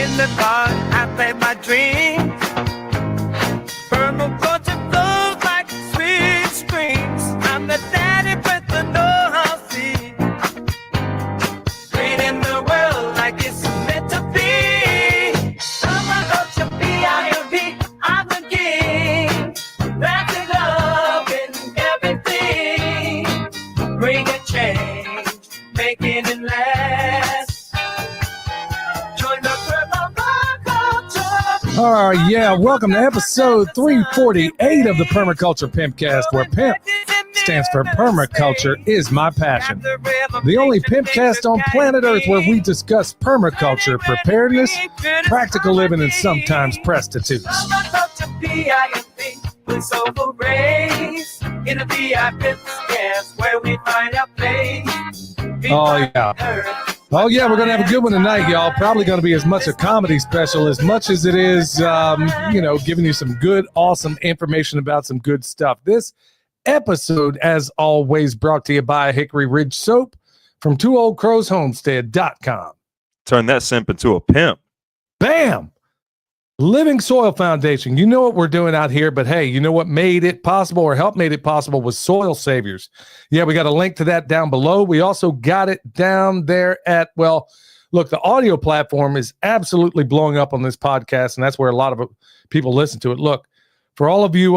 in the dark, I play my dreams. Permaculture flows like sweet streams. I'm the daddy with the know-how seed. Creating the world like it's meant to be. Permaculture, P-I-M-P, I'm the king. That's in love in everything. Bring a change, making it last. Join the permaculture. Yeah, welcome to episode 348 of the Permaculture Pimpcast, where PIMP stands for Permaculture is my passion. The only pimpcast on planet Earth where we discuss permaculture, preparedness, practical living, and sometimes prostitutes. Permaculture, P-I-M-P, with soulful rays. In a V.I.P.cast where we find our place. Oh, yeah. Oh, yeah, we're going to have a good one tonight, y'all. Probably going to be as much a comedy special as much as it is, giving you some good, awesome information about some good stuff. This episode, as always, brought to you by Hickory Ridge Soap from TwoOldCrowsHomestead.com. Turn that simp into a pimp. Bam! Living Soil Foundation. You know what we're doing out here, but hey, you know what made it possible or helped made it possible was Soil Saviors. Yeah, we got a link to that down below. We also got it down there at, well, look, the audio platform is absolutely blowing up on this podcast, and that's where a lot of people listen to it. Look, for all of you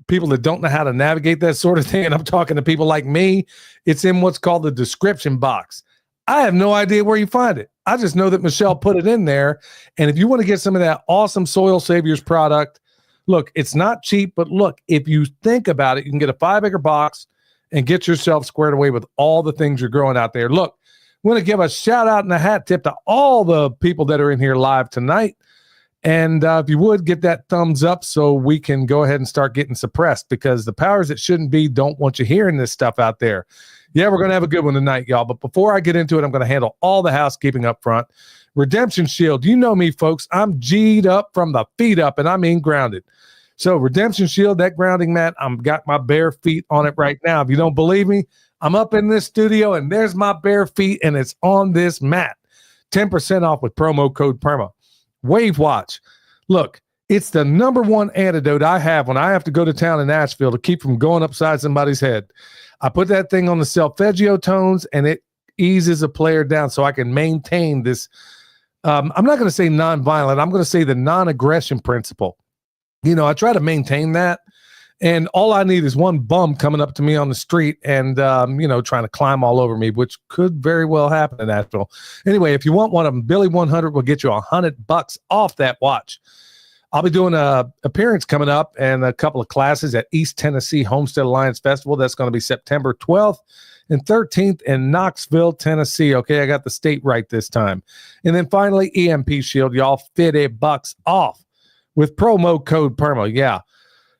people that don't know how to navigate that sort of thing, and I'm talking to people like me, it's in what's called the description box. I have no idea where you find it. I just know that Michelle put it in there. And if you want to get some of that awesome Soil Saviors product, look, it's not cheap, but look, if you think about it, you can get a 5-acre box and get yourself squared away with all the things you're growing out there. Look, we want to give a shout out and a hat tip to all the people that are in here live tonight. And if you would, get that thumbs up so we can go ahead and start getting suppressed, because the powers that shouldn't be don't want you hearing this stuff out there. Yeah, we're going to have a good one tonight, y'all. But before I get into it, I'm going to handle all the housekeeping up front. Redemption Shield. You know me, folks. I'm G'd up from the feet up, and I mean grounded. So Redemption Shield, that grounding mat, I've got my bare feet on it right now. If you don't believe me, I'm up in this studio, and there's my bare feet, and it's on this mat. 10% off with promo code PERMA. Wave Watch. Look, it's the number one antidote I have when I have to go to town in Nashville to keep from going upside somebody's head. I put that thing on the solfeggio tones, and it eases a player down so I can maintain this. I'm not going to say nonviolent. I'm going to say the non-aggression principle. You know, I try to maintain that, and all I need is one bum coming up to me on the street and, trying to climb all over me, which could very well happen in Nashville. Anyway, if you want one of them, Billy 100 will get you $100 off that watch. I'll be doing a appearance coming up and a couple of classes at East Tennessee Homestead Alliance Festival. That's going to be September 12th and 13th in Knoxville, Tennessee. Okay, I got the state right this time. And then finally, EMP Shield, y'all, $50 off with promo code PERMA. Yeah.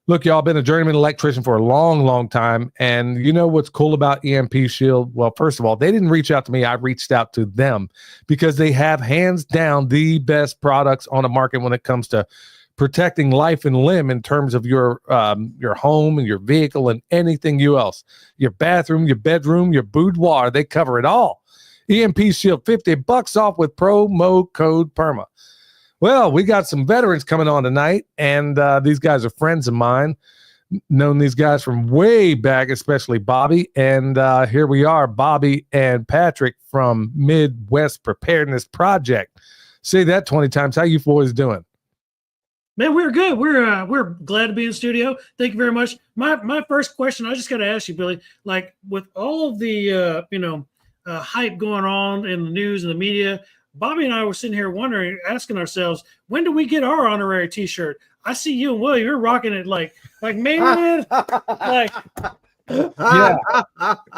Look, y'all, been a journeyman electrician for a long, long time. And you know what's cool about EMP Shield? Well, first of all, they didn't reach out to me. I reached out to them because they have hands down the best products on the market when it comes to protecting life and limb in terms of your home and your vehicle and anything else. Your bathroom, your bedroom, your boudoir, they cover it all. EMP Shield, $50 off with promo code PERMA. Well, we got some veterans coming on tonight, and these guys are friends of mine. Known these guys from way back, especially Bobby. And here we are, Bobby and Patrick from Midwest Preparedness Project. Say that 20 times. How you boys doing? Man, we're good. We're glad to be in the studio. Thank you very much. My first question, I just got to ask you, Billy, like with all of the hype going on in the news and the media, Bobby and I were sitting here wondering, asking ourselves, when do we get our honorary T-shirt? I see you and Willie, you're rocking it like man, like yeah.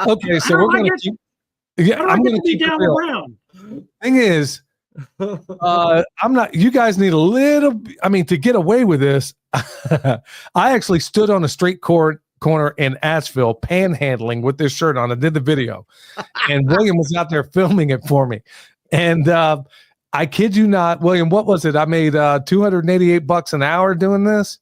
Okay, so we're gonna keep. Yeah, I'm gonna keep down the ground. Thing is. I'm not, you guys need a little, to get away with this. I actually stood on a street corner in Asheville panhandling with this shirt on. I did the video and William was out there filming it for me. And I kid you not, William, what was it? I made $288 an hour doing this.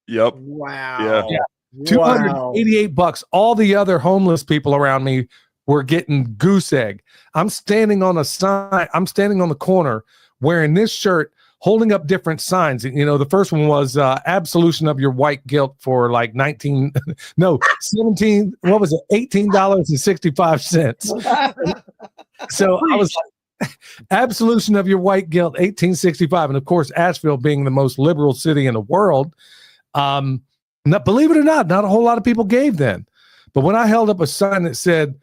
Yep. Wow. Yeah. $288. All the other homeless people around me were getting goose egg. I'm standing on a sign. I'm standing on the corner wearing this shirt, holding up different signs. You know, the first one was absolution of your white guilt for like 17, what was it? $18.65. So I was like, absolution of your white guilt, 1865. And of course, Asheville being the most liberal city in the world, believe it or not a whole lot of people gave then. But when I held up a sign that said,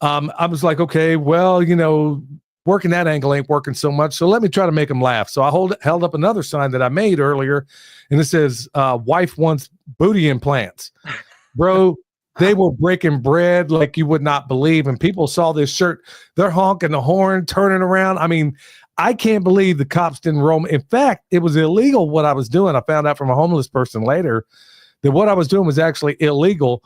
I was like, okay, well, you know, working that angle ain't working so much, so let me try to make them laugh. So I held up another sign that I made earlier, and it says, wife wants booty implants. Bro, they were breaking bread like you would not believe, and people saw this shirt. They're honking the horn, turning around. I mean, I can't believe the cops didn't roll me. In fact, it was illegal what I was doing. I found out from a homeless person later that what I was doing was actually illegal,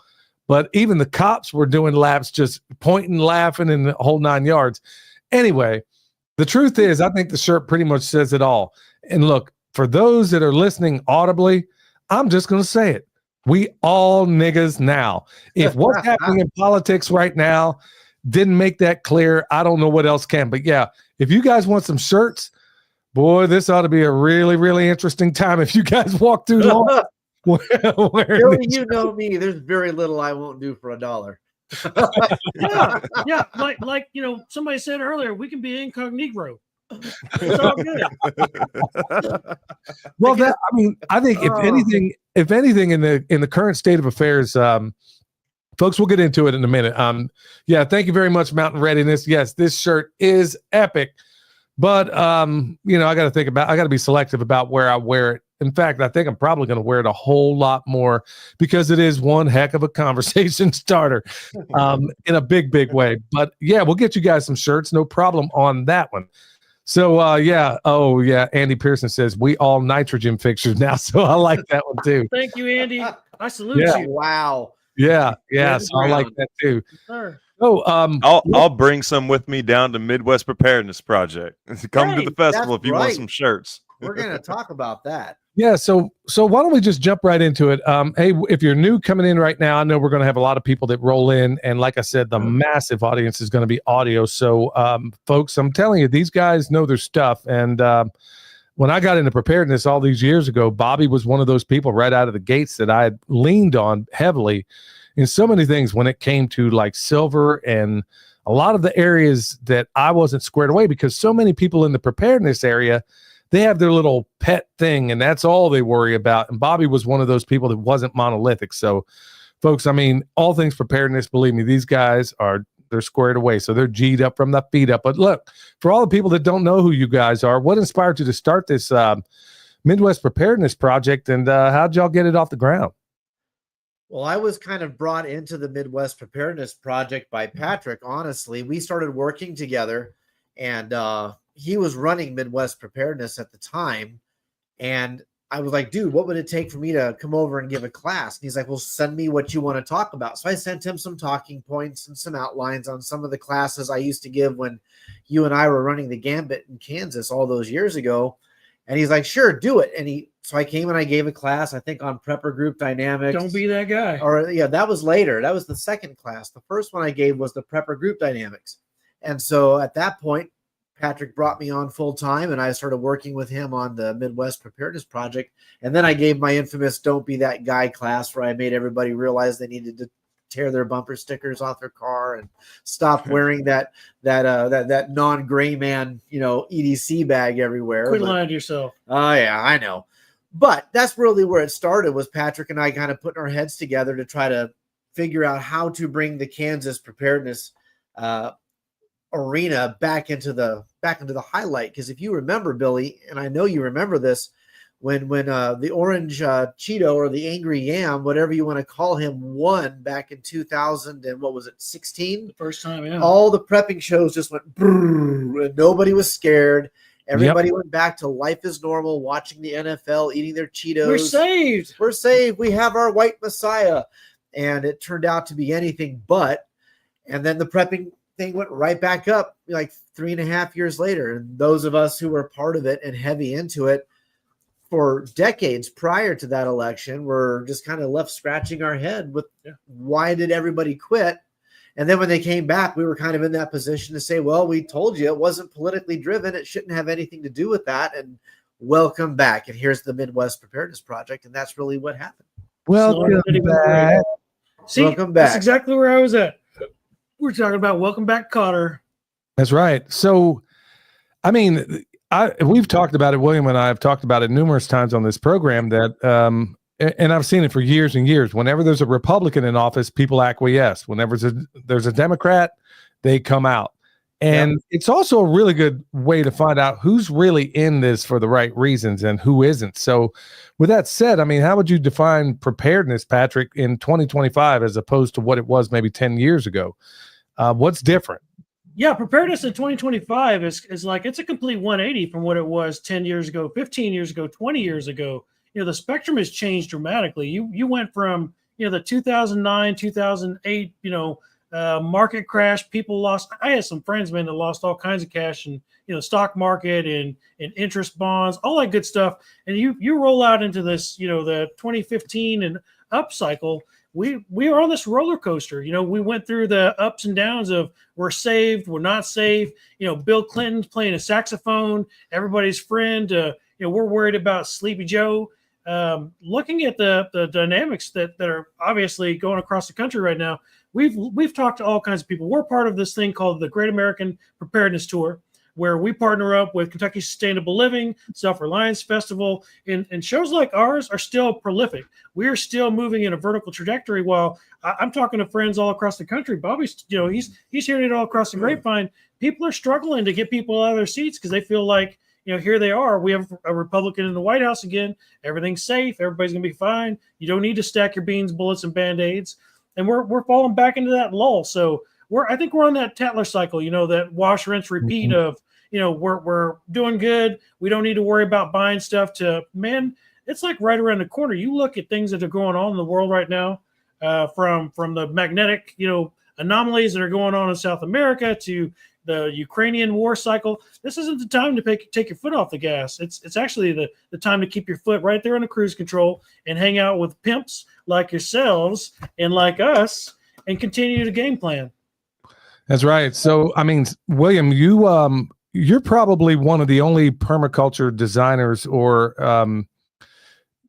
but even the cops were doing laps, just pointing, laughing, and the whole 9 yards. Anyway, the truth is, I think the shirt pretty much says it all. And look, for those that are listening audibly, I'm just going to say it. We all niggas now. If what's happening in politics right now didn't make that clear, I don't know what else can. But yeah, if you guys want some shirts, boy, this ought to be a really, really interesting time. If you guys walk through long, Billy, you know me. There's very little I won't do for $1. yeah. Like you know, somebody said earlier, we can be incognito. It's all good. Well, I think if anything in the current state of affairs, folks, we'll get into it in a minute. Yeah, thank you very much, Mountain Readiness. Yes, this shirt is epic, but you know, I got to be selective about where I wear it. In fact, I think I'm probably going to wear it a whole lot more because it is one heck of a conversation starter in a big way. But yeah, we'll get you guys some shirts. No problem on that one. So yeah. Oh yeah. Andy Pearson says we all nitrogen fixtures now. So I like that one too. Thank you, Andy. I salute you. Wow. Yeah. So I like that too. Sir. Oh, I'll bring some with me down to Midwest Preparedness Project. Come to the festival if you want some shirts. We're going to talk about that. Yeah, so why don't we just jump right into it? Hey, if you're new coming in right now, I know we're going to have a lot of people that roll in, and like I said, the massive audience is going to be audio. So, folks, I'm telling you, these guys know their stuff. And when I got into preparedness all these years ago, Bobby was one of those people right out of the gates that I had leaned on heavily in so many things when it came to like silver and a lot of the areas that I wasn't squared away, because so many people in the preparedness area, they have their little pet thing, and that's all they worry about. And Bobby was one of those people that wasn't monolithic. So, folks, I mean, all things preparedness, believe me, these guys they're squared away. So they're G'd up from the feet up. But look, for all the people that don't know who you guys are, what inspired you to start this Midwest Preparedness Project, and how'd y'all get it off the ground? Well, I was kind of brought into the Midwest Preparedness Project by Patrick. Honestly, we started working together, and he was running Midwest Preparedness at the time. And I was like, dude, what would it take for me to come over and give a class? And he's like, well, send me what you want to talk about. So I sent him some talking points and some outlines on some of the classes I used to give when you and I were running the Gambit in Kansas all those years ago. And he's like, sure, do it. And so I came and I gave a class, I think, on prepper group dynamics. Don't be that guy. Or yeah, that was later. That was the second class. The first one I gave was the prepper group dynamics. And so at that point, Patrick brought me on full time, and I started working with him on the Midwest Preparedness Project. And then I gave my infamous "Don't Be That Guy" class, where I made everybody realize they needed to tear their bumper stickers off their car and stop wearing that non-gray man, EDC bag everywhere. Quit lying to yourself. Oh yeah, I know. But that's really where it started, was Patrick and I kind of putting our heads together to try to figure out how to bring the Kansas preparedness arena back into the highlight. Because if you remember, Billy, and I know you remember this, when the orange Cheeto or the angry yam, whatever you want to call him, won back in 2000 and what was it, 16? The first time, yeah. All the prepping shows just went brrr, and nobody was scared. Everybody went back to life as normal, watching the NFL, eating their Cheetos. We're saved. We're saved. We have our white Messiah. And it turned out to be anything but. And then the prepping thing went right back up like 3.5 years later. And those of us who were part of it and heavy into it for decades prior to that election were just kind of left scratching our head with why did everybody quit? And then when they came back, we were kind of in that position to say, well, we told you it wasn't politically driven. It shouldn't have anything to do with that. And welcome back. And here's the Midwest Preparedness Project. And that's really what happened. Welcome back. See, Welcome back. That's exactly where I was at. We're talking about welcome back, Cotter. That's right. So, I mean, we've talked about it. William and I have talked about it numerous times on this program that, and I've seen it for years and years. Whenever there's a Republican in office, people acquiesce. Whenever there's a Democrat, they come out. And it's also a really good way to find out who's really in this for the right reasons and who isn't. So with that said, I mean, how would you define preparedness, Patrick, in 2025 as opposed to what it was maybe 10 years ago? What's different? Yeah, preparedness in 2025 is like it's a complete 180 from what it was 10 years ago, 15 years ago, 20 years ago. You know, the spectrum has changed dramatically. You went from, you know, the 2009, 2008, you know, market crash. People lost. I had some friends, man, that lost all kinds of cash and, you know, stock market and interest bonds, all that good stuff. And you roll out into this, you know, the 2015 and up cycle. We are on this roller coaster. You know, we went through the ups and downs of we're saved, we're not saved. You know, Bill Clinton's playing a saxophone, everybody's friend. You know, we're worried about Sleepy Joe. Looking at the dynamics that are obviously going across the country right now, we've talked to all kinds of people. We're part of this thing called the Great American Preparedness Tour, where we partner up with Kentucky Sustainable Living, Self-Reliance Festival, and shows like ours are still prolific. We are still moving in a vertical trajectory. While I'm talking to friends all across the country, Bobby's, you know, he's hearing it all across the grapevine. People are struggling to get people out of their seats because they feel like, you know, here they are. We have a Republican in the White House again. Everything's safe. Everybody's going to be fine. You don't need to stack your beans, bullets, and Band-Aids. And we're falling back into that lull. So I think we're on that Tatler cycle, you know, that wash, rinse, repeat of, you know, we're doing good. We don't need to worry about buying stuff to, man, it's like right around the corner. You look at things that are going on in the world right now, from the magnetic, you know, anomalies that are going on in South America to the Ukrainian war cycle. This isn't the time to take your foot off the gas. It's actually the time to keep your foot right there on the cruise control and hang out with pimps like yourselves and like us and continue to game plan. That's right. So, I mean, William, you're probably one of the only permaculture designers or,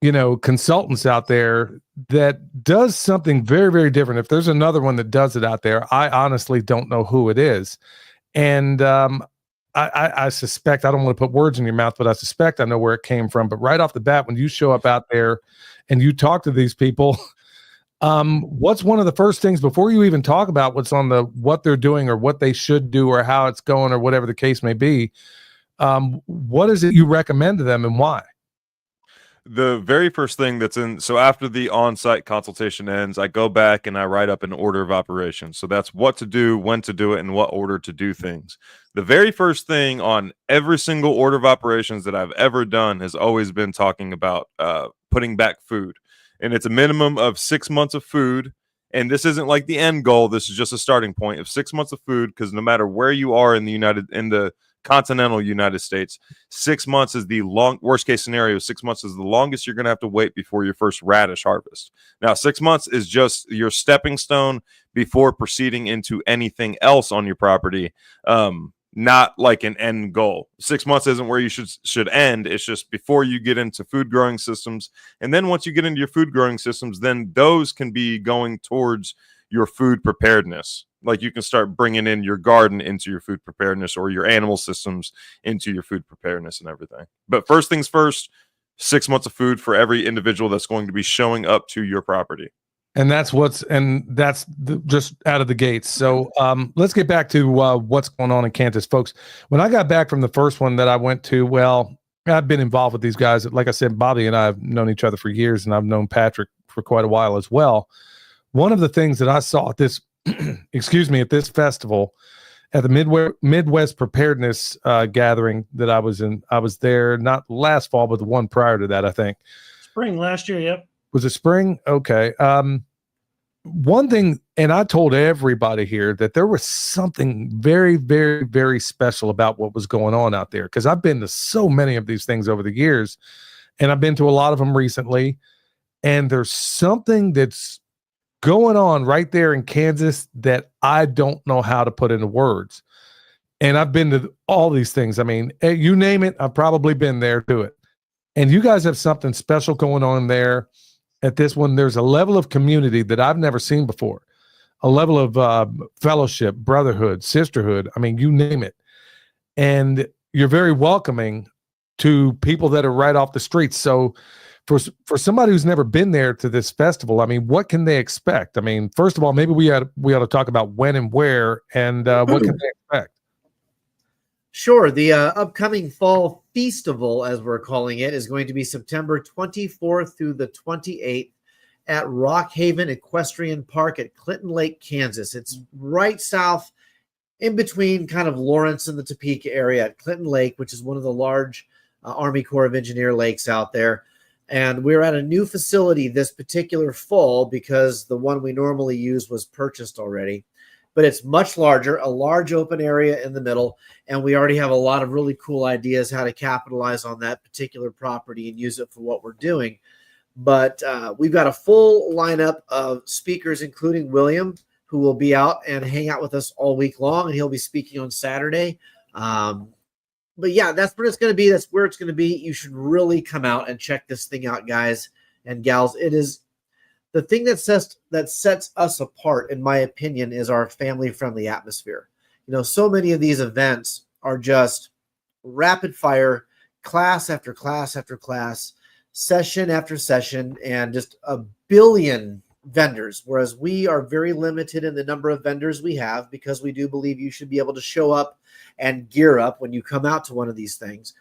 you know, consultants out there that does something very, very different. If there's another one that does it out there, I honestly don't know who it is. And I suspect, I don't want to put words in your mouth, but I suspect I know where it came from. But right off the bat, when you show up out there and you talk to these people, what's one of the first things before you even talk about what they're doing or what they should do or how it's going or whatever the case may be? What is it you recommend to them and why? The very first thing so after the on-site consultation ends, I go back and I write up an order of operations. So that's what to do, when to do it, and what order to do things. The very first thing on every single order of operations that I've ever done has always been talking about putting back food. And it's a minimum of 6 months of food. And this isn't like the end goal. This is just a starting point of 6 months of food, because no matter where you are in the continental United States, 6 months is the worst case scenario. 6 months is the longest you're going to have to wait before your first radish harvest. Now, 6 months is just your stepping stone before proceeding into anything else on your property. Not like an end goal. 6 months isn't where you should end. It's just before you get into food growing systems. And then once you get into your food growing systems, then those can be going towards your food preparedness. Like you can start bringing in your garden into your food preparedness or your animal systems into your food preparedness and everything. But first things first, 6 months of food for every individual that's going to be showing up to your property. And that's just out of the gates. So let's get back to what's going on in Kansas, folks. When I got back from the first one that I went to, well, I've been involved with these guys. Like I said, Bobby and I have known each other for years, and I've known Patrick for quite a while as well. One of the things that I saw at this, at this festival, at the Midwest Preparedness gathering that I was in, I was there not last fall, but the one prior to that, I think. Spring last year, yep. Was it spring? Okay. One thing, and I told everybody here that there was something very, very, very special about what was going on out there, because I've been to so many of these things over the years, and I've been to a lot of them recently, and there's something that's going on right there in Kansas that I don't know how to put into words. And I've been to all these things. I mean, you name it, I've probably been there to it. And you guys have something special going on there at this one. There's a level of community that I've never seen before, a level of fellowship, brotherhood, sisterhood. I mean, you name it. And you're very welcoming to people that are right off the streets. So for somebody who's never been there to this festival, I mean, what can they expect? I mean, first of all, maybe we ought to talk about when and where, and what can they expect? Sure. The upcoming Fall Feastival, as we're calling it, is going to be September 24th through the 28th at Rock Haven Equestrian Park at Clinton Lake, Kansas. It's right south in between kind of Lawrence and the Topeka area at Clinton Lake, which is one of the large Army Corps of Engineer lakes out there. And we're at a new facility this particular fall because the one we normally use was purchased already. But it's much larger, a large open area in the middle, and we already have a lot of really cool ideas how to capitalize on that particular property and use it for what we're doing. But we've got a full lineup of speakers, including William, who will be out and hang out with us all week long, and he'll be speaking on Saturday. But yeah, that's where it's going to be. That's where it's going to be. You should really come out and check this thing out, guys and gals. It is the thing that sets us apart, in my opinion, is our family-friendly atmosphere. You know, so many of these events are just rapid fire, class after class after class, session after session, and just a billion vendors, whereas we are very limited in the number of vendors we have because we do believe you should be able to show up and gear up when you come out to one of these things.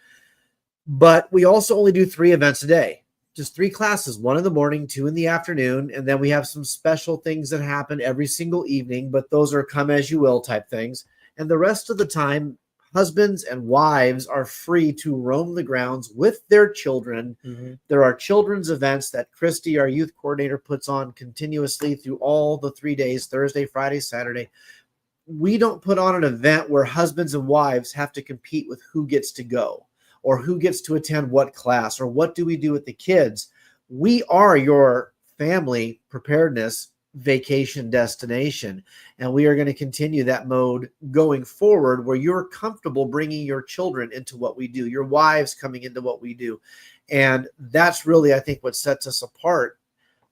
But we also only do 3 events a day. Just 3 classes, 1 in the morning, 2 in the afternoon, and then we have some special things that happen every single evening, but those are come as you will type things. And the rest of the time, husbands and wives are free to roam the grounds with their children. Mm-hmm. There are children's events that Christy, our youth coordinator, puts on continuously through all the 3 days, Thursday, Friday, Saturday. We don't put on an event where husbands and wives have to compete with who gets to go, or who gets to attend what class, or what do we do with the kids. We are your family preparedness vacation destination, and we are going to continue that mode going forward where you're comfortable bringing your children into what we do, your wives coming into what we do. And that's really, I think, what sets us apart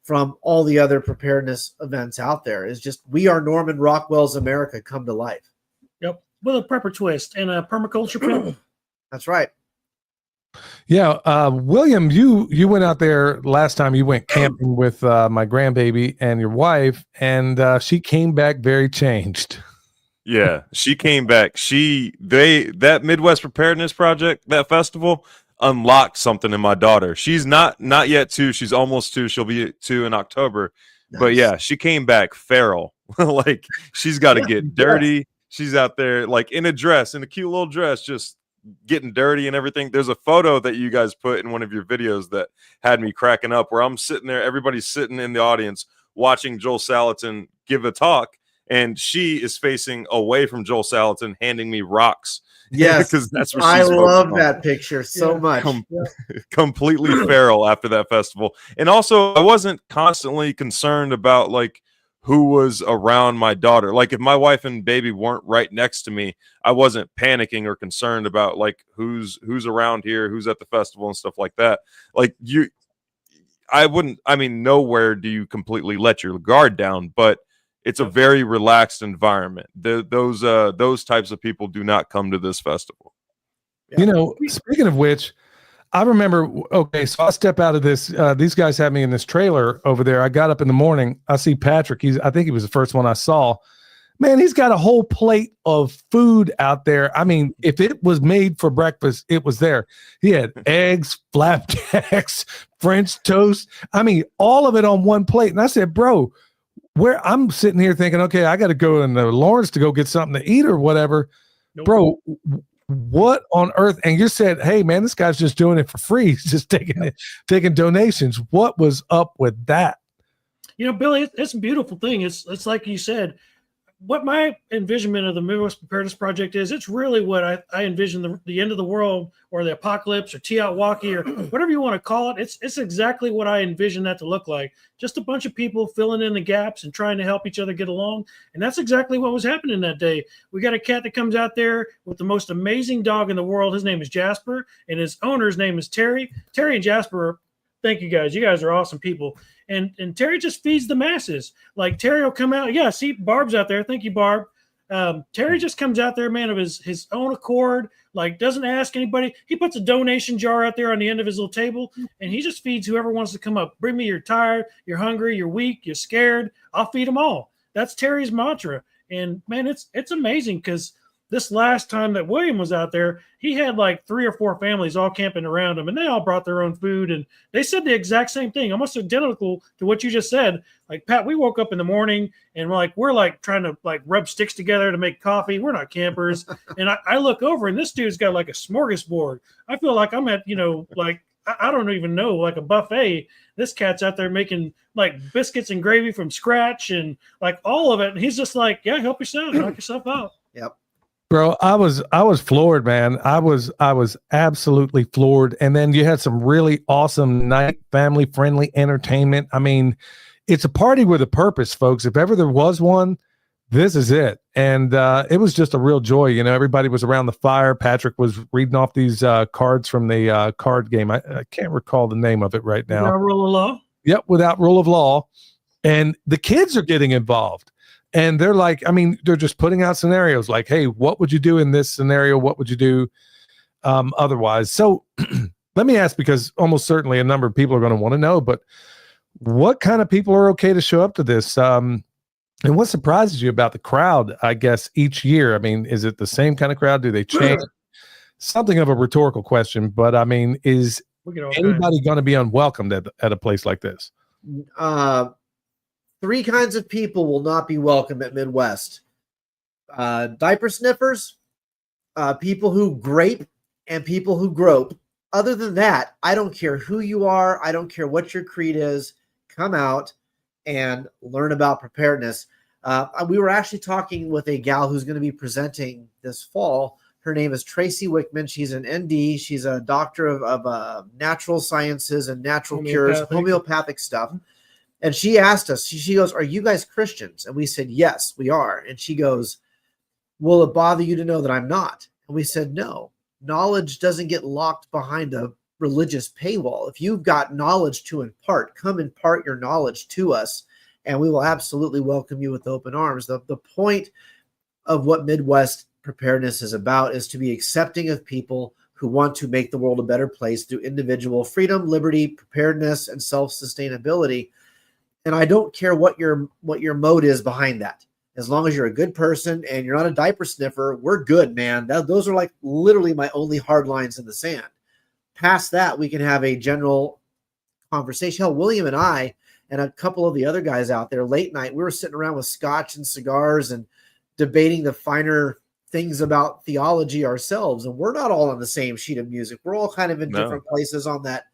from all the other preparedness events out there is just we are Norman Rockwell's America come to life. Yep, with a prepper twist and a permaculture print. That's right. Yeah, William, you went out there last time. You went camping with my grandbaby and your wife, and she came back very changed. Yeah, she came back. That Midwest Preparedness Project, that festival, unlocked something in my daughter. She's not yet 2. She's almost 2. She'll be 2 in October. Nice. But yeah, she came back feral. Like she's got to get dirty. She's out there like in a dress, in a cute little dress, just getting dirty and everything. There's a photo that you guys put in one of your videos that had me cracking up where I'm sitting there, everybody's sitting in the audience watching Joel Salatin give a talk, and she is facing away from Joel Salatin handing me rocks. Yes, because that's what I love that picture so much. Completely feral after that festival. And also I wasn't constantly concerned about like who was around my daughter. Like if my wife and baby weren't right next to me, I wasn't panicking or concerned about like who's around here, who's at the festival and stuff like that. Like nowhere do you completely let your guard down, but it's a very relaxed environment. Those types of people do not come to this festival. You know, speaking of which, I remember, okay, so I step out of this. These guys had me in this trailer over there. I got up in the morning. I see Patrick. I think he was the first one I saw. Man, he's got a whole plate of food out there. I mean, if it was made for breakfast, it was there. He had eggs, flapjacks, French toast. I mean, all of it on one plate. And I said, bro, where I'm sitting here thinking, okay, I got to go in Lawrence to go get something to eat or whatever. Nope. Bro, what on earth? And you said, hey man, this guy's just doing it for free. He's just taking donations. What was up with that? You know, Billy, it's a beautiful thing. It's like you said, what my envisionment of the Midwest Preparedness Project is, it's really what I envision the end of the world or the apocalypse or Tiahuaki or whatever you want to call it. It's exactly what I envision that to look like. Just a bunch of people filling in the gaps and trying to help each other get along. And that's exactly what was happening that day. We got a cat that comes out there with the most amazing dog in the world. His name is Jasper, and his owner's name is Terry. Terry and Jasper, thank you guys. You guys are awesome people. And Terry just feeds the masses. Like Terry will come out. Yeah, see, Barb's out there. Thank you, Barb. Terry just comes out there, man, of his own accord, like doesn't ask anybody. He puts a donation jar out there on the end of his little table, and he just feeds whoever wants to come up. Bring me, you're tired, you're hungry, you're weak, you're scared. I'll feed them all. That's Terry's mantra. And man, it's amazing because this last time that William was out there, he had like 3 or 4 families all camping around him, and they all brought their own food. And they said the exact same thing, almost identical to what you just said. Like, Pat, we woke up in the morning and we're like trying to like rub sticks together to make coffee. We're not campers. And I look over and this dude's got like a smorgasbord. I feel like I'm at, like, I don't even know, like a buffet. This cat's out there making like biscuits and gravy from scratch and like all of it. And he's just like, yeah, help yourself, knock yourself out. Yep. Bro, I was floored, man. I was absolutely floored. And then you had some really awesome night, family friendly entertainment. I mean, it's a party with a purpose, folks. If ever there was one, this is it. And it was just a real joy. Everybody was around the fire. Patrick was reading off these cards from the card game. I can't recall the name of it right now. Without rule of law. Yep, without rule of law. And the kids are getting involved. And they're like, they're just putting out scenarios like, hey, what would you do in this scenario? What would you do otherwise? So let me ask, because almost certainly a number of people are going to want to know, but what kind of people are okay to show up to this? And what surprises you about the crowd, I guess, each year? Is it the same kind of crowd? Do they change? Something of a rhetorical question, but is anybody going to be unwelcomed at a place like this? 3 kinds of people will not be welcome at Midwest. Diaper sniffers, people who grape, and people who grope. Other than that, I don't care who you are. I don't care what your creed is. Come out and learn about preparedness. We were actually talking with a gal who's going to be presenting this fall. Her name is Tracy Wickman. She's an ND. She's a doctor of natural sciences and natural cures, homeopathic stuff. And she asked us, she goes, are you guys Christians? And we said, yes, we are. And she goes, will it bother you to know that I'm not? And we said, no. Knowledge doesn't get locked behind a religious paywall. If you've got knowledge to impart, come impart your knowledge to us, and we will absolutely welcome you with open arms. The point of what Midwest Preparedness is about is to be accepting of people who want to make the world a better place through individual freedom, liberty, preparedness, and self-sustainability. And I don't care what your mode is behind that. As long as you're a good person and you're not a diaper sniffer, we're good, man. Those are like literally my only hard lines in the sand. Past that, we can have a general conversation. Hell, William and I and a couple of the other guys out there late night, we were sitting around with scotch and cigars and debating the finer things about theology ourselves. And we're not all on the same sheet of music. We're all kind of in different places on that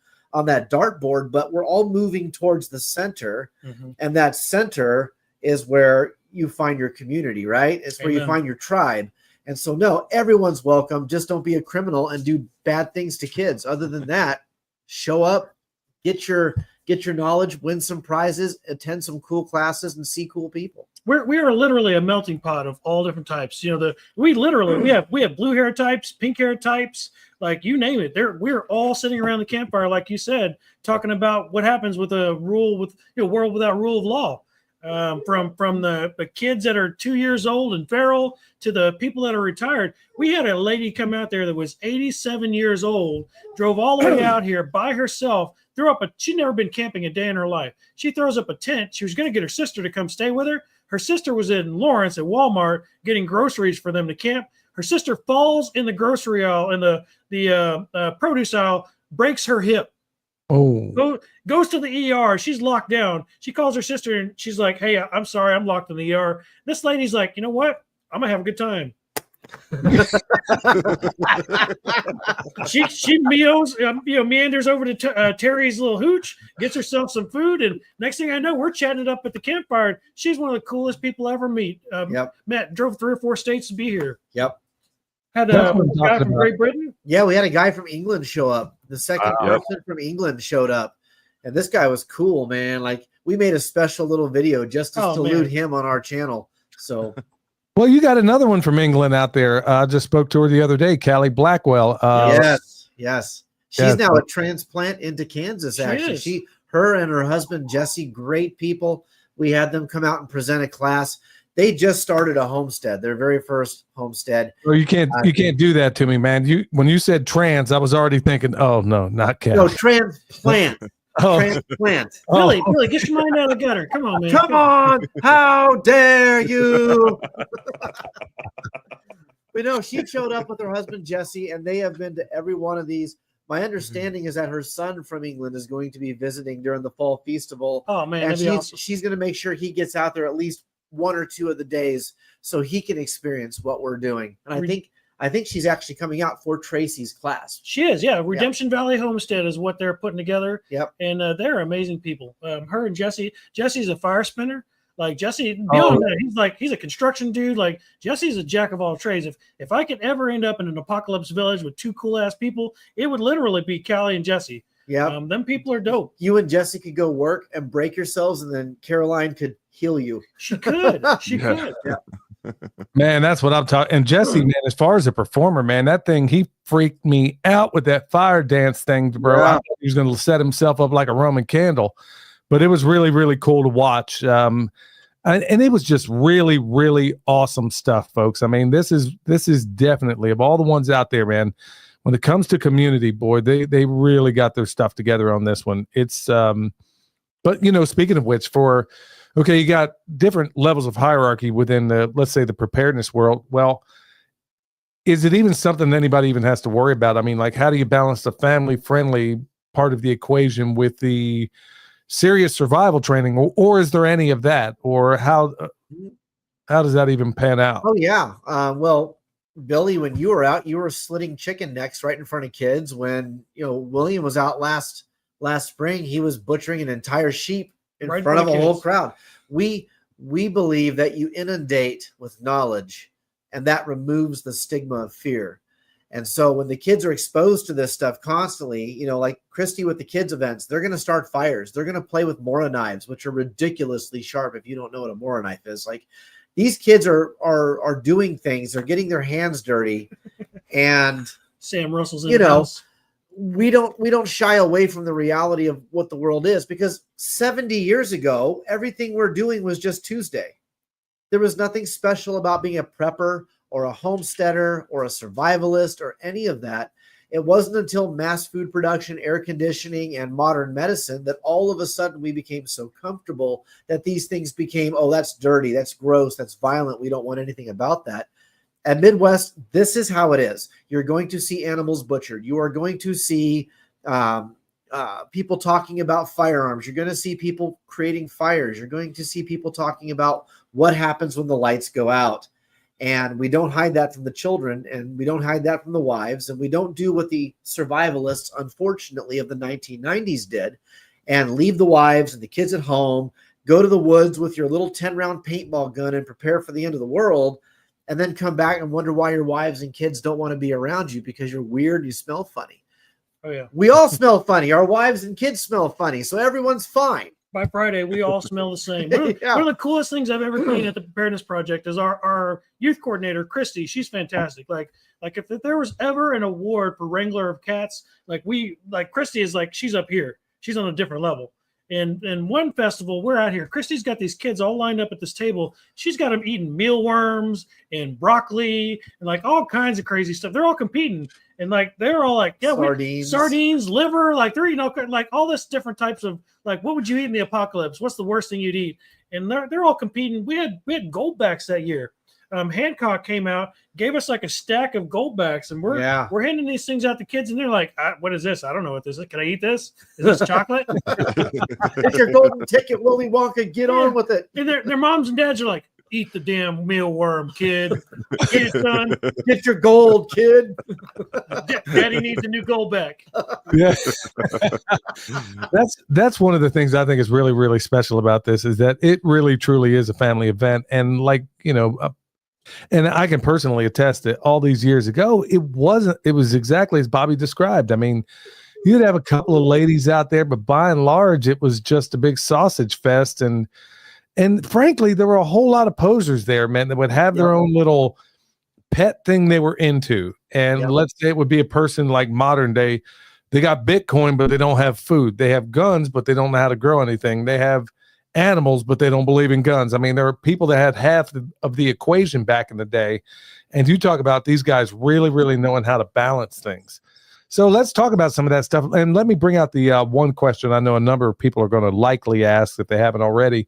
dartboard, but we're all moving towards the center. Mm-hmm. And that center is where you find your community, right? It's where you find your tribe. And so, no, everyone's welcome. Just don't be a criminal and do bad things to kids. Other than that, show up, get your knowledge, win some prizes, attend some cool classes, and see cool people. We are literally a melting pot of all different types. We have blue hair types, pink hair types, like you name it. We're all sitting around the campfire, like you said, talking about what happens with a world without rule of law. From the kids that are 2 years old and feral to the people that are retired. We had a lady come out there that was 87 years old, drove all the way out here by herself, she'd never been camping a day in her life. She throws up a tent. She was going to get her sister to come stay with her. Her sister was in Lawrence at Walmart getting groceries for them to camp. Her sister falls in the grocery aisle, in the produce aisle, breaks her hip. Oh, goes to the ER. She's locked down. She calls her sister and she's like, hey, I'm sorry, I'm locked in the ER. This lady's like, you know what? I'm going to have a good time. She meanders over to Terry's little hooch, gets herself some food, and next thing I know, we're chatting it up at the campfire. She's one of the coolest people I ever meet. Yep. Matt drove 3 or 4 states to be here. Yep. Had That's a what I'm guy talking from about. Great Britain. Yeah, we had a guy from England show up. The second Yep. person from England showed up. And this guy was cool, man. Like, we made a special little video just to salute him on our channel. So, Well, you got another one from England out there. I just spoke to her the other day, Callie Blackwell. yes. She's now a transplant into Kansas, She actually. is. Her and her husband, Jesse, great people. We had them come out and present a class. They just started a homestead, their very first homestead. Well, you can't do that to me, man. When you said trans, I was already thinking, oh no, not Callie. No, transplant. Oh. Transplant. Billy, get your mind out of the gutter. Come on, man. Come on. How dare you? But no, she showed up with her husband, Jesse, and they have been to every one of these. My understanding is that her son from England is going to be visiting during the fall festival. Oh man, And that'd be awesome. she's going to make sure he gets out there at least 1 or 2 of the days so he can experience what we're doing. And I think she's actually coming out for Tracy's class. She is, yeah. Redemption Valley Homestead is what they're putting together. Yep. And they're amazing people. Her and Jesse. Jesse's a fire spinner. Like Jesse, beyond that, he's a construction dude. Like Jesse's a jack of all trades. If I could ever end up in an apocalypse village with 2 cool ass people, it would literally be Callie and Jesse. Yeah. Them people are dope. You and Jesse could go work and break yourselves, and then Caroline could heal you. She could. She could. Yeah. Man, that's what I'm talking. And Jesse, man, as far as a performer, man, that thing, he freaked me out with that fire dance thing, bro. Yeah. I thought he was going to set himself up like a Roman candle, but it was really, really cool to watch. And it was just really, really awesome stuff, folks. I mean, this is definitely, of all the ones out there, man, when it comes to community, boy, they really got their stuff together on this one. It's, but speaking of which, okay, you got different levels of hierarchy within let's say the preparedness world. Well, is it even something anybody even has to worry about? I mean, like, how do you balance the family-friendly part of the equation with the serious survival training, or is there any of that, or how does that even pan out? Oh yeah. Well, Billy, when you were out, you were slitting chicken necks right in front of kids. When William was out last spring, he was butchering an entire sheep in front of a whole crowd. We believe that you inundate with knowledge, and that removes the stigma of fear. And so when the kids are exposed to this stuff constantly, like Christy with the kids events, they're going to start fires. They're going to play with Mora knives, which are ridiculously sharp. If you don't know what a Mora knife is, like, these kids are doing things. They're getting their hands dirty, and Sam Russell's in the house. We don't shy away from the reality of what the world is, because 70 years ago, everything we're doing was just Tuesday. There was nothing special about being a prepper or a homesteader or a survivalist or any of that. It wasn't until mass food production, air conditioning, and modern medicine that all of a sudden we became so comfortable that these things became, oh, that's dirty, that's gross, that's violent. We don't want anything about that. At Midwest, this is how it is. You're going to see animals butchered. You are going to see people talking about firearms. You're going to see people creating fires. You're going to see people talking about what happens when the lights go out. And we don't hide that from the children, and we don't hide that from the wives, and we don't do what the survivalists, unfortunately, of the 1990s did, and leave the wives and the kids at home, go to the woods with your little 10-round paintball gun and prepare for the end of the world, and then come back and wonder why your wives and kids don't want to be around you because you're weird and you smell funny. Oh, yeah. We all smell funny. Our wives and kids smell funny, so everyone's fine. By Friday, we all smell the same. One of the coolest things I've ever seen at the Preparedness Project is our youth coordinator, Christy. She's fantastic. Like if there was ever an award for Wrangler of Cats, Christy is she's up here. She's on a different level. And one festival, we're out here. Christy's got these kids all lined up at this table. She's got them eating mealworms and broccoli and all kinds of crazy stuff. They're all competing. And they're all sardines, liver, they're all this different types of what would you eat in the apocalypse? What's the worst thing you'd eat? And they're all competing. We had goldbacks that year. Hancock came out, gave us a stack of goldbacks, and we're handing these things out to kids, and they're like, "What is this? I don't know what this is. Can I eat this? Is this chocolate?" It's your golden ticket, Willy Wonka. Get on with it. And their moms and dads are like, Eat the damn mealworm, kid. Get it, son. Get your gold, kid. Daddy needs a new gold back. Yeah. That's one of the things I think is really, really special about this is that it really, truly is a family event. And like, and I can personally attest that all these years ago, it was exactly as Bobby described. I mean, you'd have a couple of ladies out there, but by and large, it was just a big sausage fest. And frankly, there were a whole lot of posers there, man, that would have their own little pet thing they were into. And let's say it would be a person like modern day. They got Bitcoin, but they don't have food. They have guns, but they don't know how to grow anything. They have animals, but they don't believe in guns. I mean, there are people that had half of the equation back in the day. And you talk about these guys really, really knowing how to balance things. So let's talk about some of that stuff. And let me bring out the one question I know a number of people are going to likely ask if they haven't already.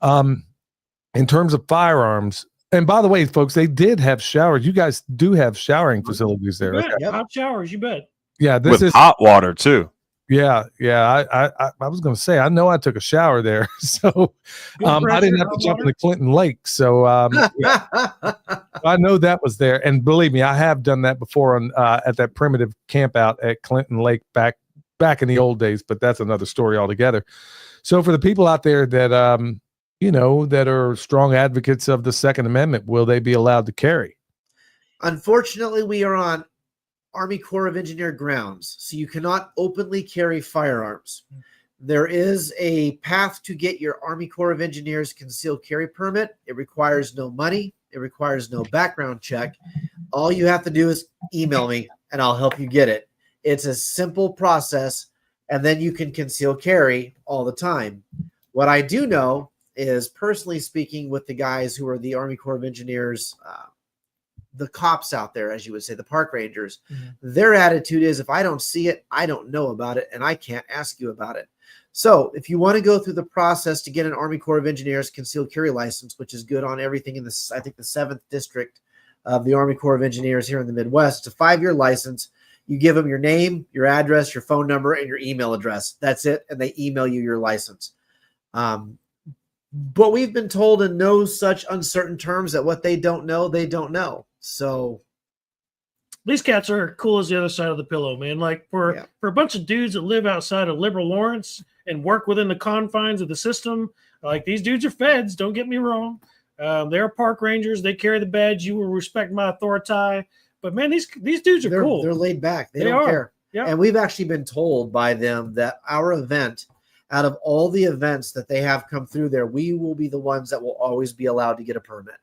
In terms of firearms, and by the way, folks, they did have showers. You guys do have showering facilities there. You bet. Hot showers, you bet. Yeah, this is hot water too. Yeah. I was going to say, I know I took a shower there, so I didn't have to jump in the Clinton Lake. So I know that was there, and believe me, I have done that before on at that primitive camp out at Clinton Lake back in the old days. But that's another story altogether. So for the people out there that that are strong advocates of the Second Amendment, will they be allowed to carry? Unfortunately, we are on Army Corps of Engineer grounds, so you cannot openly carry firearms. There is a path to get your Army Corps of Engineers concealed carry permit. It requires no money. It requires no background check. All you have to do is email me, and I'll help you get it. It's a simple process, and then you can conceal carry all the time. What I do know is, personally speaking, with the guys who are the Army Corps of Engineers, the cops out there, as you would say, the park rangers, their attitude is, if I don't see it, I don't know about it, and I can't ask you about it. So if you want to go through the process to get an Army Corps of Engineers concealed carry license, which is good on everything in this, I think the 7th district of the Army Corps of Engineers here in the Midwest, it's a 5-year license. You give them your name, your address, your phone number, and your email address. That's it. And they email you your license. But we've been told in no such uncertain terms that what they don't know, they don't know. So these cats are cool as the other side of the pillow, man. Like for a bunch of dudes that live outside of Liberal Lawrence and work within the confines of the system, like these dudes are feds. Don't get me wrong. They're park rangers. They carry the badge. You will respect my authority. But man, these dudes are cool. They're laid back. They don't care. Yeah. And we've actually been told by them that our event, out of all the events that they have come through there, we will be the ones that will always be allowed to get a permit,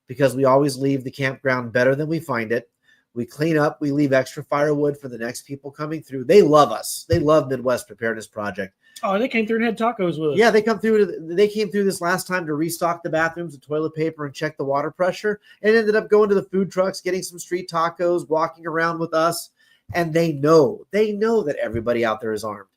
because we always leave the campground better than we find it. We clean up. We leave extra firewood for the next people coming through. They love us. They love Midwest Preparedness Project. Oh, they came through and had tacos with us. Yeah, they came through this last time to restock the bathrooms with toilet paper and check the water pressure, and ended up going to the food trucks, getting some street tacos, walking around with us. And they know that everybody out there is armed.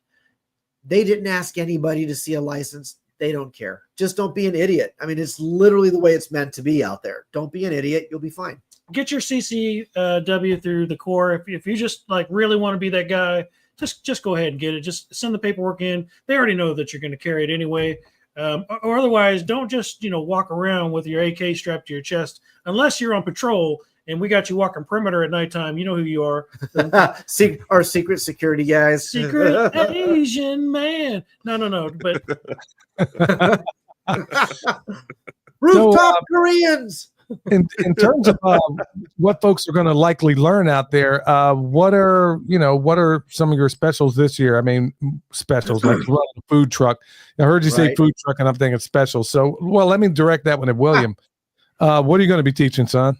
They didn't ask anybody to see a license. They don't care. Just don't be an idiot. I mean, it's literally the way it's meant to be out there. Don't be an idiot. You'll be fine. Get your CCW through the Corps. If you just like really want to be that guy, just go ahead and get it. Just send the paperwork in. They already know that you're going to carry it anyway. Or otherwise, don't just walk around with your AK strapped to your chest unless you're on patrol. And we got you walking perimeter at nighttime. You know who you are. Our secret security guys. Secret Asian man. No. But rooftop Koreans. In terms of what folks are going to likely learn out there, what are some of your specials this year? I mean, specials like running a food truck. I heard you say food truck, and I'm thinking specials. So, well, let me direct that one at William. What are you going to be teaching, son?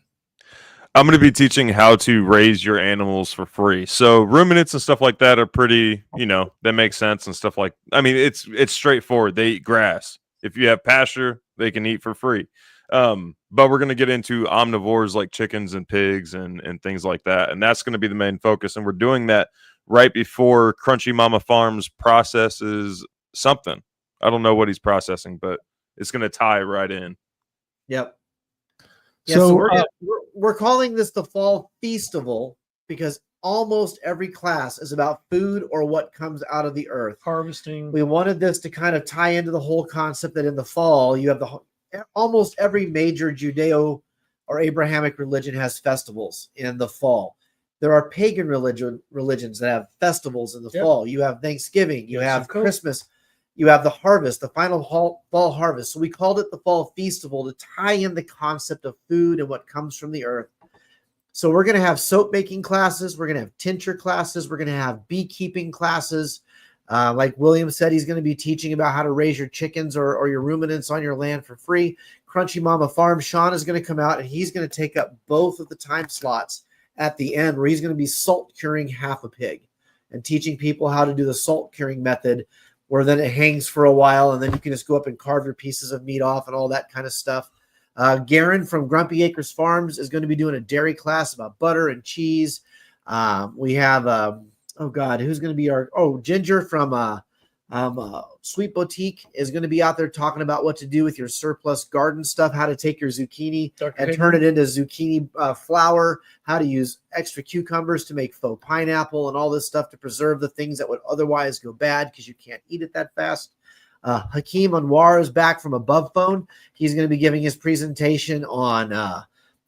I'm going to be teaching how to raise your animals for free. So ruminants and stuff like that are pretty, that makes sense and stuff like, I mean, it's straightforward. They eat grass. If you have pasture, they can eat for free. But we're going to get into omnivores like chickens and pigs and things like that. And that's going to be the main focus. And we're doing that right before Crunchy Mama Farms processes something. I don't know what he's processing, but it's going to tie right in. Yep. Yeah, so we're calling this the Fall Feastival because almost every class is about food or what comes out of the earth. Harvesting. We wanted this to kind of tie into the whole concept that in the fall you have almost every major Judeo or Abrahamic religion has festivals in the fall. There are pagan religions that have festivals in the fall. You have Thanksgiving, you have Christmas, you have the harvest, the final fall harvest. So we called it the Fall Feastival to tie in the concept of food and what comes from the earth. So we're going to have soap making classes. We're going to have tincture classes. We're going to have beekeeping classes. Like William said, he's going to be teaching about how to raise your chickens or your ruminants on your land for free. Crunchy Mama Farm, Sean is going to come out and he's going to take up both of the time slots at the end where he's going to be salt curing half a pig and teaching people how to do the salt curing method where then it hangs for a while and then you can just go up and carve your pieces of meat off and all that kind of stuff. Garen from Grumpy Acres Farms is going to be doing a dairy class about butter and cheese. We have, who's going to be Ginger from Sweet Boutique is going to be out there talking about what to do with your surplus garden stuff, how to take your zucchini and turn it into zucchini flour, how to use extra cucumbers to make faux pineapple and all this stuff to preserve the things that would otherwise go bad because you can't eat it that fast. Hakeem Anwar is back from Above Phone. He's going to be giving his presentation on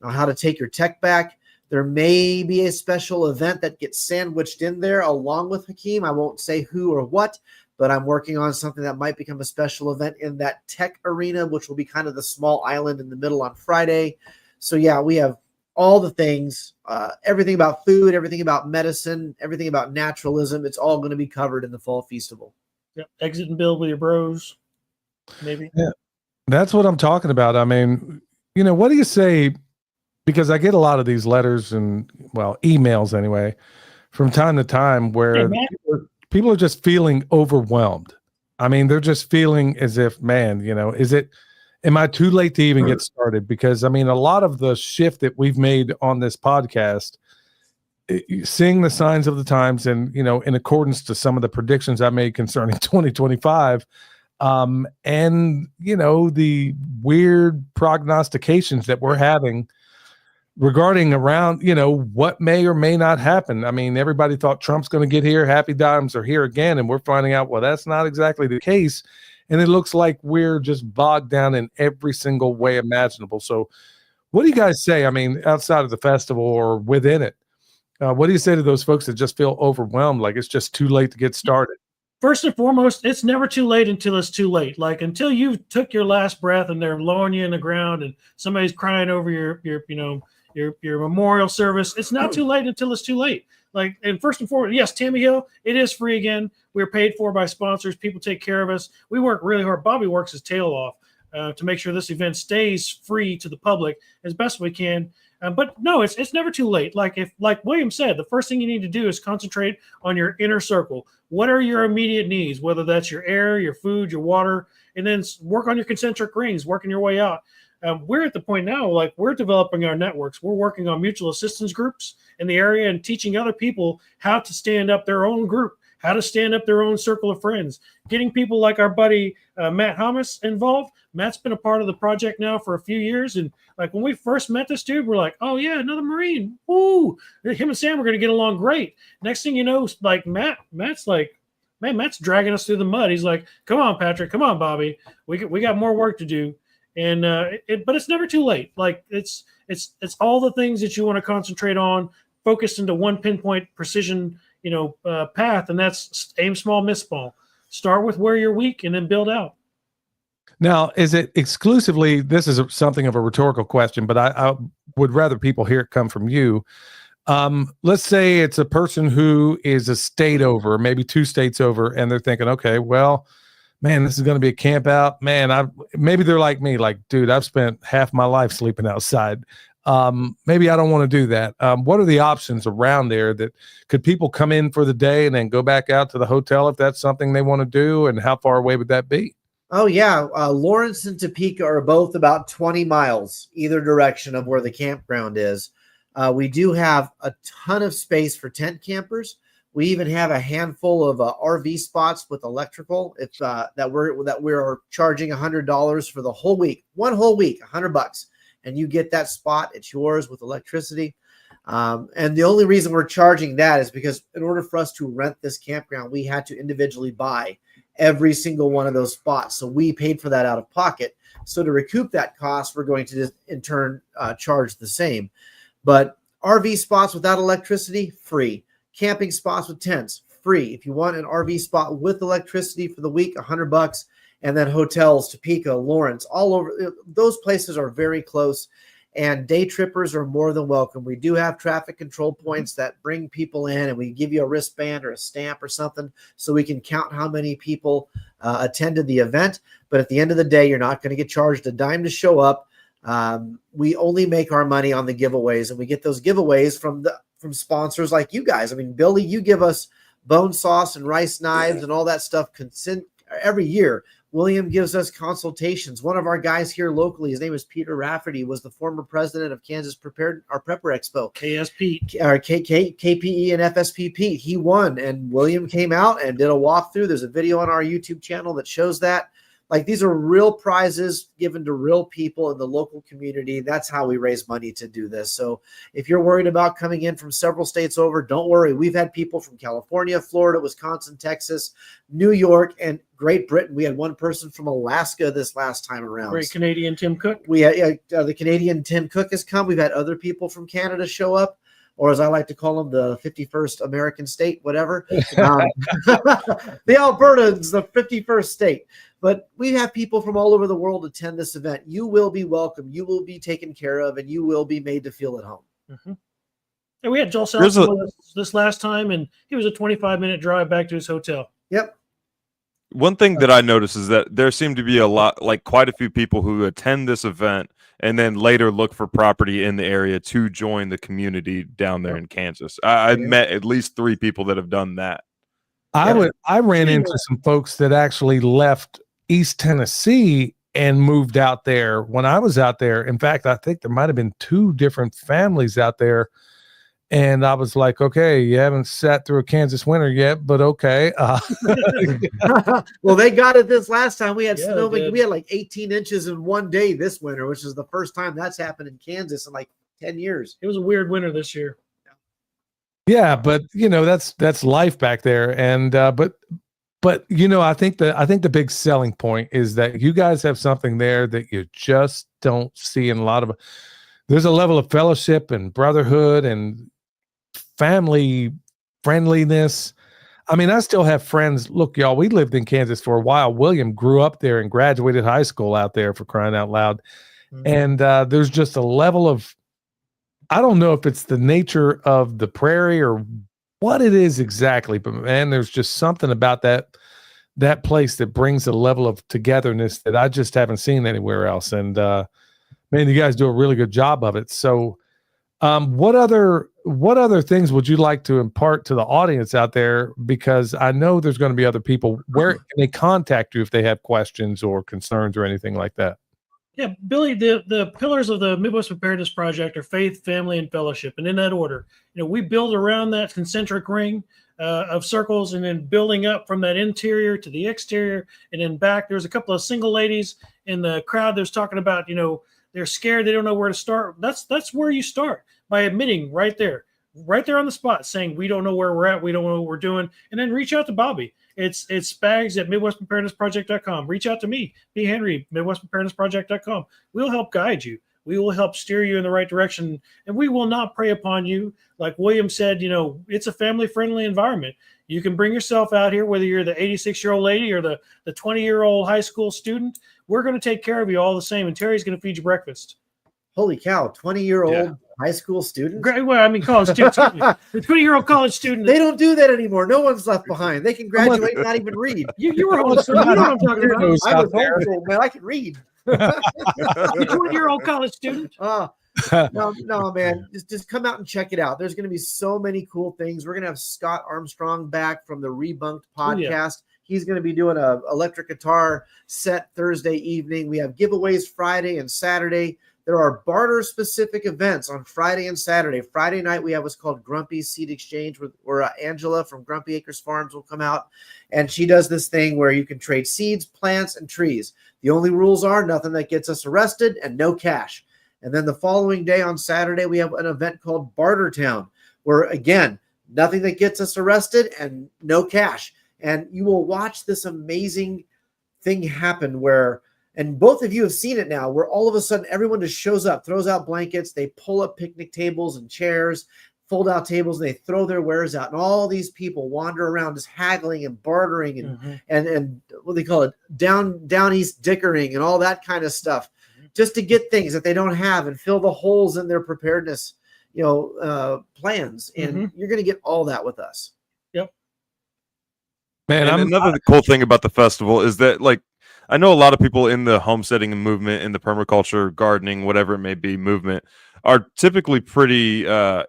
how to take your tech back. There may be a special event that gets sandwiched in there along with Hakeem. I won't say who or what, but I'm working on something that might become a special event in that tech arena, which will be kind of the small island in the middle on Friday. So yeah, we have all the things, everything about food, everything about medicine, everything about naturalism. It's all going to be covered in the Fall Feastival. Yep. Exit and build with your bros, maybe. Yeah, that's what I'm talking about. I mean, what do you say? Because I get a lot of these letters and, emails anyway, from time to time where people are just feeling overwhelmed. I mean, they're just feeling as if, man, am I too late to even get started? Because, I mean, a lot of the shift that we've made on this podcast, seeing the signs of the times and, in accordance to some of the predictions I made concerning 2025, and, the weird prognostications that we're having regarding around, what may or may not happen. I mean, everybody thought Trump's going to get here. Happy times are here again. And we're finding out, well, that's not exactly the case. And it looks like we're just bogged down in every single way imaginable. So what do you guys say? I mean, outside of the festival or within it, what do you say to those folks that just feel overwhelmed? Like it's just too late to get started? First and foremost, it's never too late until it's too late. Like until you took your last breath and they're lowering you in the ground and somebody's crying over your memorial service. It's not too late until it's too late. Like, and first and foremost, yes, Tammy Hill, it is free again. We're paid for by sponsors. People take care of us. We work really hard. Bobby works his tail off to make sure this event stays free to the public as best we can. But no, it's never too late. Like William said, the first thing you need to do is concentrate on your inner circle. What are your immediate needs? Whether that's your air, your food, your water, and then work on your concentric rings, working your way out. We're at the point now, like we're developing our networks. We're working on mutual assistance groups in the area and teaching other people how to stand up their own group, how to stand up their own circle of friends, getting people like our buddy Matt Hamas involved. Matt's been a part of the project now for a few years. And like when we first met this dude, we're like, oh yeah, another Marine. Ooh, him and Sam are going to get along great. Next thing you know, like Matt's like, man, Matt's dragging us through the mud. He's like, come on, Patrick, come on, Bobby. We got more work to do. And but it's never too late. Like it's all the things that you want to concentrate on, focused into one pinpoint precision, path, and that's aim small, miss small. Start with where you're weak, and then build out. Now, is it exclusively? This is something of a rhetorical question, but I would rather people hear it come from you. Let's say it's a person who is a state over, maybe 2 states over, and they're thinking, okay, well, man, this is going to be a camp out. Man, maybe they're like me, like, dude, I've spent half my life sleeping outside. Maybe I don't want to do that. What are the options around there that could people come in for the day and then go back out to the hotel if that's something they want to do? And how far away would that be? Oh yeah. Lawrence and Topeka are both about 20 miles either direction of where the campground is. We do have a ton of space for tent campers. We even have a handful of RV spots with electrical. It's that we're charging $100 for the whole week, one whole week, $100, and you get that spot. It's yours with electricity. And the only reason we're charging that is because in order for us to rent this campground, we had to individually buy every single one of those spots. So we paid for that out of pocket. So to recoup that cost, we're going to just in turn charge the same. But RV spots without electricity, free. Camping spots with tents, free. If you want an RV spot with electricity for the week, $100. And then hotels, Topeka, Lawrence, all over. Those places are very close. And day trippers are more than welcome. We do have traffic control points that bring people in, and we give you a wristband or a stamp or something so we can count how many people attended the event. But at the end of the day, you're not going to get charged a dime to show up. We only make our money on the giveaways, and we get those giveaways from sponsors like you guys. I mean, Billy, you give us bone sauce and rice knives and all that stuff every year. William gives us consultations. One of our guys here locally, his name is Peter Rafferty, was the former president of Kansas Prepper Expo. KSP. Or KPE and FSPP. He won, and William came out and did a walkthrough. There's a video on our YouTube channel that shows that. Like, these are real prizes given to real people in the local community. That's how we raise money to do this. So if you're worried about coming in from several states over, don't worry. We've had people from California, Florida, Wisconsin, Texas, New York, and Great Britain. We had one person from Alaska this last time around. Great Canadian Tim Cook. We had the Canadian Tim Cook has come. We've had other people from Canada show up, or as I like to call them, the 51st American state, whatever. The Alberta is the 51st state. But we have people from all over the world attend this event. You will be welcome. You will be taken care of, and you will be made to feel at home. Mm-hmm. And we had Joel Selson with us this last time, and he was a 25-minute drive back to his hotel. Yep. One thing that I noticed is that there seem to be quite a few people who attend this event and then later look for property in the area to join the community down there in Kansas. I met at least 3 people that have done that. I ran into some folks that actually left East Tennessee and moved out there when I was out there. In fact, I think there might have been 2 different families out there. And I was like, okay, you haven't sat through a Kansas winter yet, but okay. Well, they got it this last time. We had snow. We had like 18 inches in one day this winter, which is the first time that's happened in Kansas in like 10 years. It was a weird winter this year. Yeah, but that's life back there. And but I think the big selling point is that you guys have something there that you just don't see in a lot of. There's a level of fellowship and brotherhood and family friendliness. I mean, I still have friends. Look, y'all, we lived in Kansas for a while. William grew up there and graduated high school out there, for crying out loud. Mm-hmm. And there's just a level of, I don't know if it's the nature of the prairie or what it is exactly, but man, there's just something about that place that brings a level of togetherness that I just haven't seen anywhere else. And man, you guys do a really good job of it. So what other things would you like to impart to the audience out there? Because I know there's going to be other people. Where can they contact you if they have questions or concerns or anything like that? Yeah, Billy, the pillars of the Midwest Preparedness Project are faith, family, and fellowship. And in that order, we build around that concentric ring of circles, and then building up from that interior to the exterior and then back. There's a couple of single ladies in the crowd that was talking about, they're scared. They don't know where to start. That's where you start, by admitting right there on the spot, saying, we don't know where we're at. We don't know what we're doing. And then reach out to Bobby. It's Spags at MidwestPreparednessProject.com. Reach out to me, B. Henry, MidwestPreparednessProject.com. We'll help guide you. We will help steer you in the right direction, and we will not prey upon you. Like William said, it's a family-friendly environment. You can bring yourself out here, whether you're the 86-year-old lady or the 20-year-old high school student. We're going to take care of you all the same, and Terry's going to feed you breakfast. Holy cow, 20-year-old high school student? Well, I mean, college student. The 20-year-old college student. They don't do that anymore. No one's left behind. They can graduate and not even read. You were homeschooled. You know what I'm talking about. I was homeschooled, man. I can read. You 20-year-old college student. No, man. Just come out and check it out. There's going to be so many cool things. We're going to have Scott Armstrong back from the Rebunked podcast. Oh, yeah. He's going to be doing an electric guitar set Thursday evening. We have giveaways Friday and Saturday. There are barter-specific events on Friday and Saturday. Friday night, we have what's called Grumpy Seed Exchange, where Angela from Grumpy Acres Farms will come out, and she does this thing where you can trade seeds, plants, and trees. The only rules are nothing that gets us arrested and no cash. And then the following day on Saturday, we have an event called Barter Town, where, again, nothing that gets us arrested and no cash. And you will watch this amazing thing happen where And both of you have seen it now, where all of a sudden everyone just shows up, throws out blankets, they pull up picnic tables and chairs, fold out tables, and they throw their wares out. And all these people wander around just haggling and bartering and what they call it, down east dickering and all that kind of stuff, just to get things that they don't have and fill the holes in their preparedness, plans. And you're going to get all that with us. Yep. Man, and another cool thing about the festival is that, like, I know a lot of people in the homesteading movement, in the permaculture, gardening, whatever it may be, movement, are typically pretty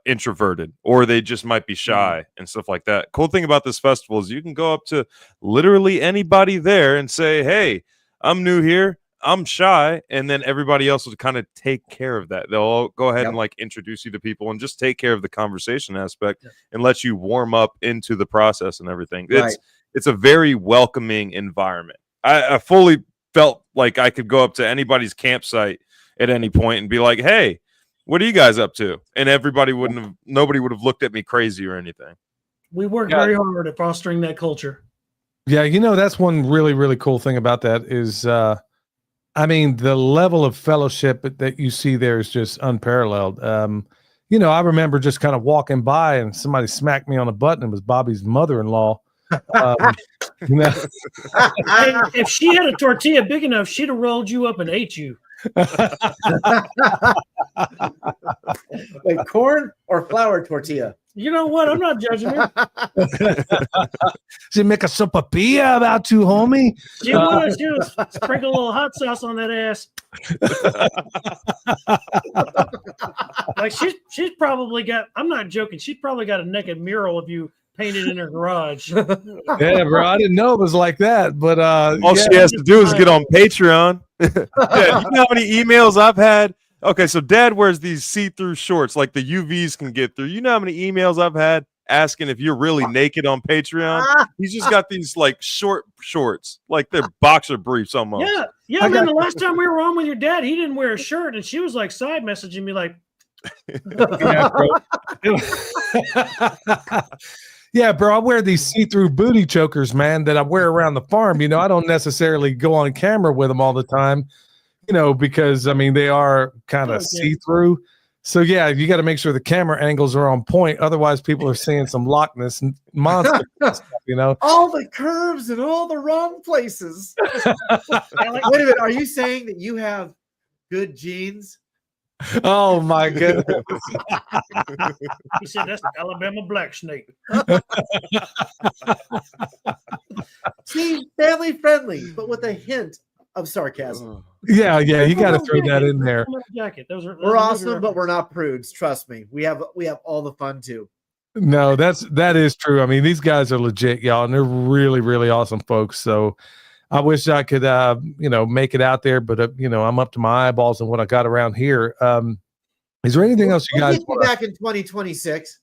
introverted, or they just might be shy and stuff like that. Cool thing about this festival is you can go up to literally anybody there and say, hey, I'm new here, I'm shy, and then everybody else will kind of take care of that. They'll all go ahead and like introduce you to people and just take care of the conversation aspect and let you warm up into the process and everything. It's a very welcoming environment. I fully felt like I could go up to anybody's campsite at any point and be like, hey, what are you guys up to? And nobody would have looked at me crazy or anything. We work very hard at fostering that culture. Yeah, that's one really, really cool thing about that is, the level of fellowship that you see there is just unparalleled. I remember just kind of walking by and somebody smacked me on the butt, and it was Bobby's mother-in-law. If she had a tortilla big enough, she'd have rolled you up and ate you. Like corn or flour tortilla? You know what? I'm not judging her. She make a sopapilla about you, homie. She was sprinkle a little hot sauce on that ass. Like she's probably got, I'm not joking, she's probably got a naked mural of you painted in her garage. Yeah, bro, I didn't know it was like that, but all she has to do is get on Patreon. Dad, you know how many emails I've had? Okay, so Dad wears these see-through shorts like the UVs can get through. You know how many emails I've had asking if you're really naked on Patreon? He's just got these like short shorts, like they're boxer briefs almost. Yeah, man. The last time we were on with your dad, he didn't wear a shirt, and she was like side messaging me like, yeah, bro. Yeah, bro, I wear these see-through booty chokers, man, that I wear around the farm. I don't necessarily go on camera with them all the time, because they are kind of see-through. So yeah, you got to make sure the camera angles are on point. Otherwise, people are seeing some Loch Ness monster stuff, all the curves in all the wrong places. Wait a minute, are you saying that you have good genes? Oh my goodness. He said that's the Alabama black snake. See, family friendly, but with a hint of sarcasm. Yeah, you got to throw that in there. Jacket. We're awesome, but we're not prudes. Trust me, we have all the fun too. No, that is true. These guys are legit, y'all, and they're really, really awesome folks. So I wish I could, make it out there, but I'm up to my eyeballs in what I got around here. Is there anything else you guys want back in 2026?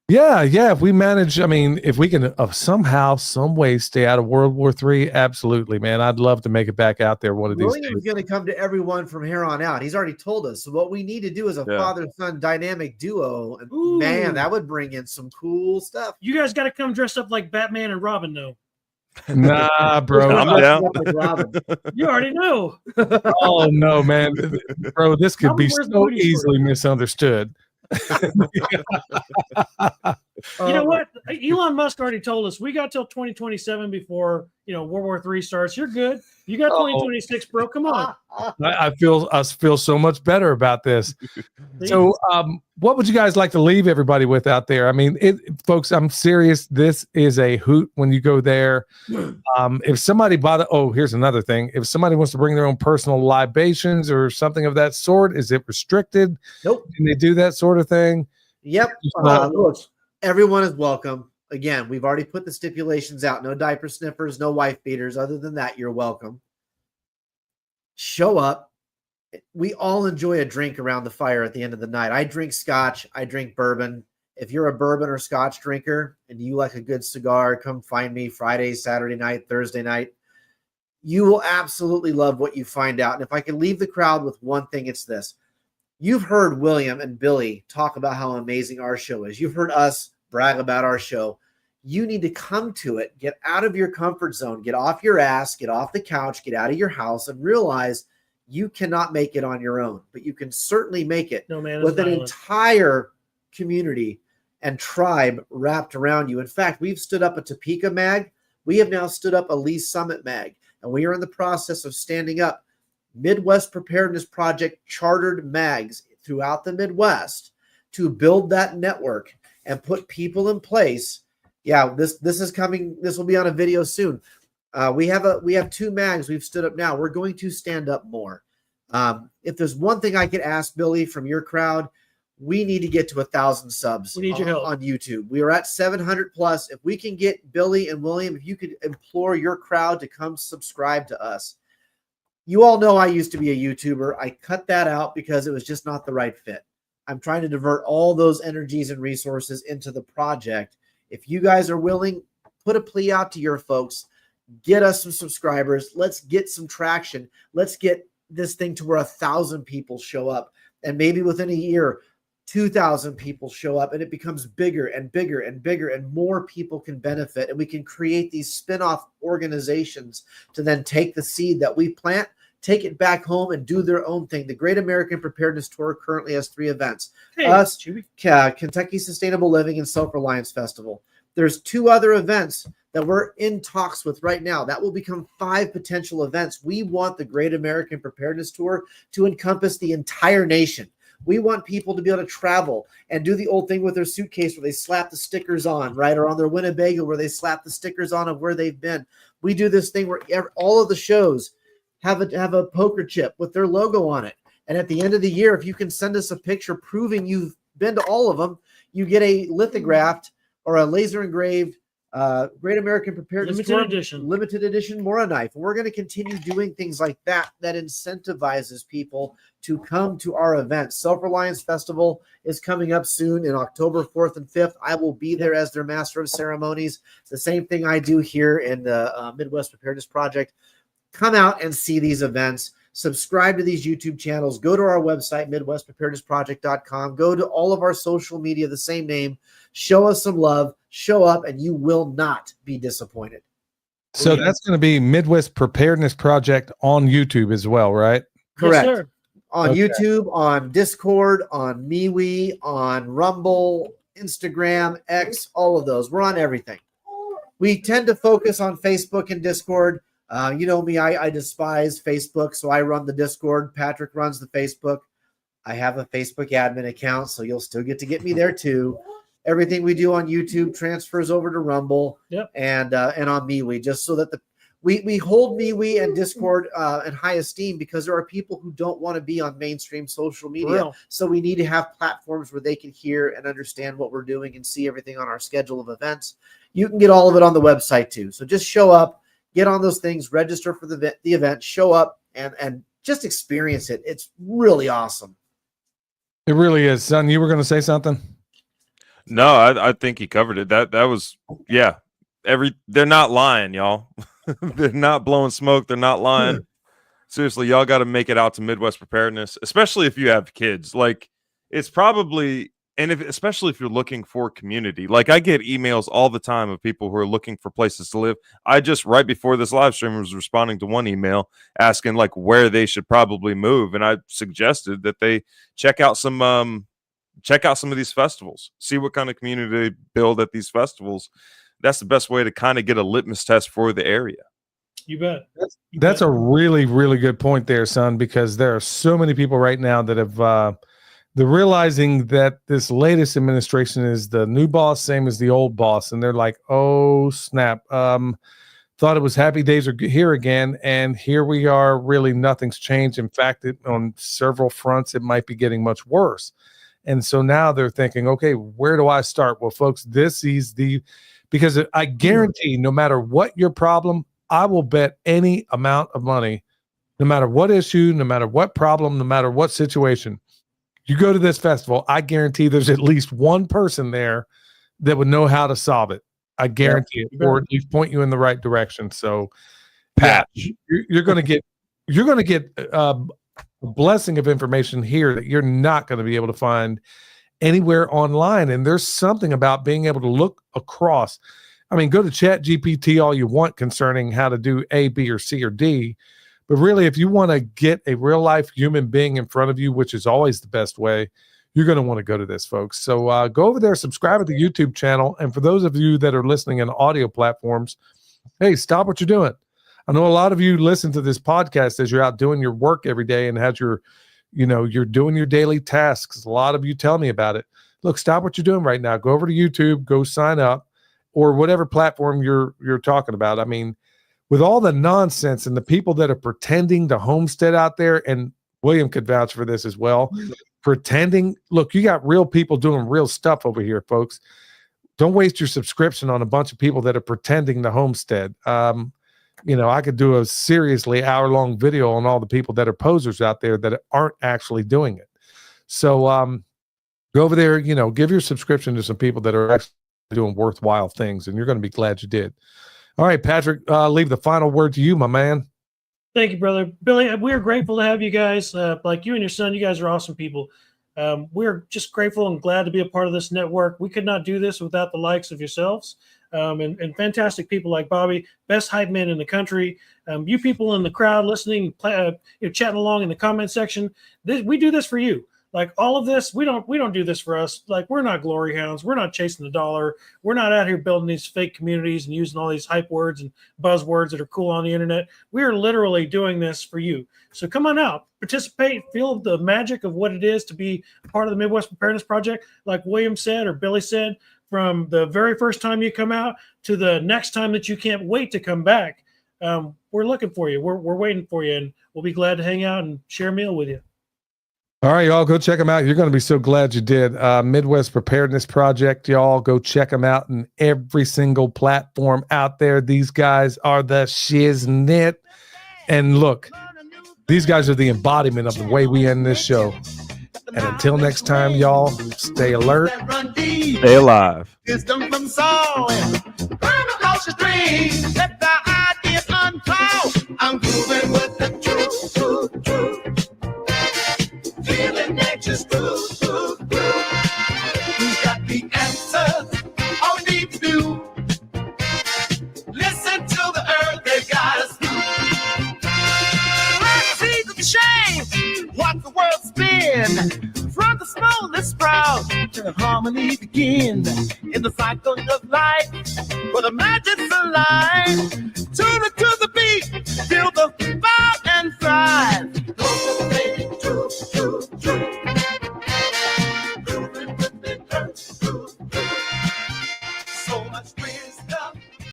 Yeah. If we manage, if we can somehow, some way stay out of World War III, absolutely, man. I'd love to make it back out there one of these days. William's going to come to everyone from here on out. He's already told us. So what we need to do is a father-son dynamic duo. And man, that would bring in some cool stuff. You guys got to come dressed up like Batman and Robin, though. Nah, bro. I'm down. You already know. Oh no, man, bro, this could be so easily misunderstood. You know what? Elon Musk already told us we got till 2027 before World War III starts. You're good. You got 2026, bro. Come on. I feel so much better about this. So, what would you guys like to leave everybody with out there? Folks, I'm serious. This is a hoot when you go there. If somebody here's another thing. If somebody wants to bring their own personal libations or something of that sort, is it restricted? Nope. Can they do that sort of thing? Yep. Look, everyone is welcome. Again, we've already put the stipulations out. No diaper sniffers, no wife beaters. Other than that, you're welcome. Show up. We all enjoy a drink around the fire at the end of the night. I drink scotch. I drink bourbon. If you're a bourbon or scotch drinker and you like a good cigar, come find me Friday, Saturday night, Thursday night. You will absolutely love what you find out. And if I could leave the crowd with one thing, it's this. You've heard William and Billy talk about how amazing our show is. You've heard us brag about our show. You need to come to it, get out of your comfort zone, get off your ass, get off the couch, get out of your house, and realize you cannot make it on your own, but you can certainly make it with an entire community and tribe wrapped around you. In fact, we've stood up a Topeka mag. We have now stood up a Lee Summit mag, and we are in the process of standing up Midwest Preparedness Project chartered mags throughout the Midwest to build that network and put people in place. Yeah, this is coming. This will be on a video soon. We have 2 mags we've stood up now. We're going to stand up more. If there's one thing I could ask, Billy, from your crowd, we need to get to 1,000 subs. We need your help on YouTube. We are at 700 plus. If we can get Billy and William, if you could implore your crowd to come subscribe to us. You all know I used to be a YouTuber. I cut that out because it was just not the right fit. I'm trying to divert all those energies and resources into the project. If you guys are willing, put a plea out to your folks. Get us some subscribers. Let's get some traction. Let's get this thing to where 1,000 people show up. And maybe within a year, 2,000 people show up, and it becomes bigger and bigger and bigger, and more people can benefit. And we can create these spin-off organizations to then take the seed that we plant, take it back home, and do their own thing. The Great American Preparedness Tour currently has 3 events. Us, Kentucky Sustainable Living, and Self-Reliance Festival. There's 2 other events that we're in talks with right now. That will become 5 potential events. We want the Great American Preparedness Tour to encompass the entire nation. We want people to be able to travel and do the old thing with their suitcase where they slap the stickers on, right? Or on their Winnebago where they slap the stickers on of where they've been. We do this thing where all of the shows have a poker chip with their logo on it. And at the end of the year, if you can send us a picture proving you've been to all of them, you get a lithographed or a laser engraved Great American Preparedness limited edition Mora knife. And we're going to continue doing things like that incentivizes people to come to our events. Self-Reliance Festival is coming up soon in October 4th and 5th. I will be there as their master of ceremonies. The same thing I do here in the Midwest Preparedness Project. Come out and see these events. Subscribe to these YouTube channels. Go to our website, MidwestPreparednessProject.com. Go to all of our social media, the same name. Show us some love. Show up, and you will not be disappointed. So that's going to be Midwest Preparedness Project on YouTube as well, right? Correct. Yes, sir. On YouTube, on Discord, on MeWe, on Rumble, Instagram, X, all of those. We're on everything. We tend to focus on Facebook and Discord. You know me, I despise Facebook, so I run the Discord. Patrick runs the Facebook. I have a Facebook admin account, so you'll still get to get me there too. Everything we do on YouTube transfers over to Rumble and on MeWe, just so that we hold MeWe and Discord in high esteem because there are people who don't want to be on mainstream social media. So we need to have platforms where they can hear and understand what we're doing and see everything on our schedule of events. You can get all of it on the website too. So just show up, get on those things, register for the event, show up, and just experience it. It's really awesome. It really is. Son, you were going to say something? No, I think he covered it. That was, yeah. They're not lying, y'all. They're not blowing smoke. They're not lying. Seriously, y'all got to make it out to Midwest Preparedness, especially if you have kids. Like, it's probably, and especially if you're looking for community. Like, I get emails all the time of people who are looking for places to live. I just, right before this live stream, was responding to one email asking like where they should probably move, and I suggested that they check out some of these festivals, see what kind of community they build at these festivals. That's the best way to kind of get a litmus test for the area. You bet. That's a really, really good point there, son, because there are so many people right now that have they're realizing that this latest administration is the new boss, same as the old boss. And they're like, oh, snap. Thought it was happy days are here again. And here we are. Really, nothing's changed. In fact, on several fronts, it might be getting much worse. And so now they're thinking, okay, where do I start? Well, folks, this is because I guarantee no matter what your problem, I will bet any amount of money, no matter what issue, no matter what problem, no matter what situation, you go to this festival, I guarantee there's at least one person there that would know how to solve it. I guarantee it, or at least point you in the right direction. So, Pat, you're going to get a blessing of information here that you're not going to be able to find anywhere online. And there's something about being able to look across. I mean, go to Chat GPT all you want concerning how to do A, B, or C, or D. But really, if you want to get a real life human being in front of you, which is always the best way, you're going to want to go to this, folks. So go over there, subscribe to the YouTube channel. And for those of you that are listening in audio platforms, hey, stop what you're doing. I know a lot of you listen to this podcast as you're out doing your work every day and has your, you're doing your daily tasks. A lot of you tell me about it. Look, stop what you're doing right now. Go over to YouTube, go sign up, or whatever platform you're talking about. I mean, with all the nonsense and the people that are pretending to homestead out there, and William could vouch for this as well, pretending, look, you got real people doing real stuff over here, folks. Don't waste your subscription on a bunch of people that are pretending to homestead. I could do a seriously hour-long video on all the people that are posers out there that aren't actually doing it. So go over there, give your subscription to some people that are actually doing worthwhile things, and you're going to be glad you did. All right, Patrick, leave the final word to you, my man. Thank you, brother. Billy, we're grateful to have you guys. Like you and your son, you guys are awesome people. We're just grateful and glad to be a part of this network. We could not do this without the likes of yourselves and fantastic people like Bobby, best hype man in the country. You people in the crowd listening, chatting along in the comment section. We do this for you. Like all of this, we don't do this for us. Like we're not glory hounds. We're not chasing the dollar. We're not out here building these fake communities and using all these hype words and buzzwords that are cool on the internet. We are literally doing this for you. So come on out, participate, feel the magic of what it is to be part of the Midwest Preparedness Project. Like William said, or Billy said, from the very first time you come out to the next time that you can't wait to come back. We're looking for you. We're waiting for you, and we'll be glad to hang out and share a meal with you. All right, y'all, go check them out. You're going to be so glad you did. Midwest Preparedness Project, y'all, go check them out in every single platform out there. These guys are the shiznit. And look, these guys are the embodiment of the way we end this show. And until next time, y'all, stay alert. Stay alive. Wisdom from soul and burn across the stream. Let the ideas unfold. I'm grooving with the truth. Feeling nature's groove. Who's got the answers? All we need to do. Listen to the earth, they got us through. Let's see the shame. Watch the world spin. From the smallest sprout to harmony begin. In the cycle of life, where the magic's alive. To the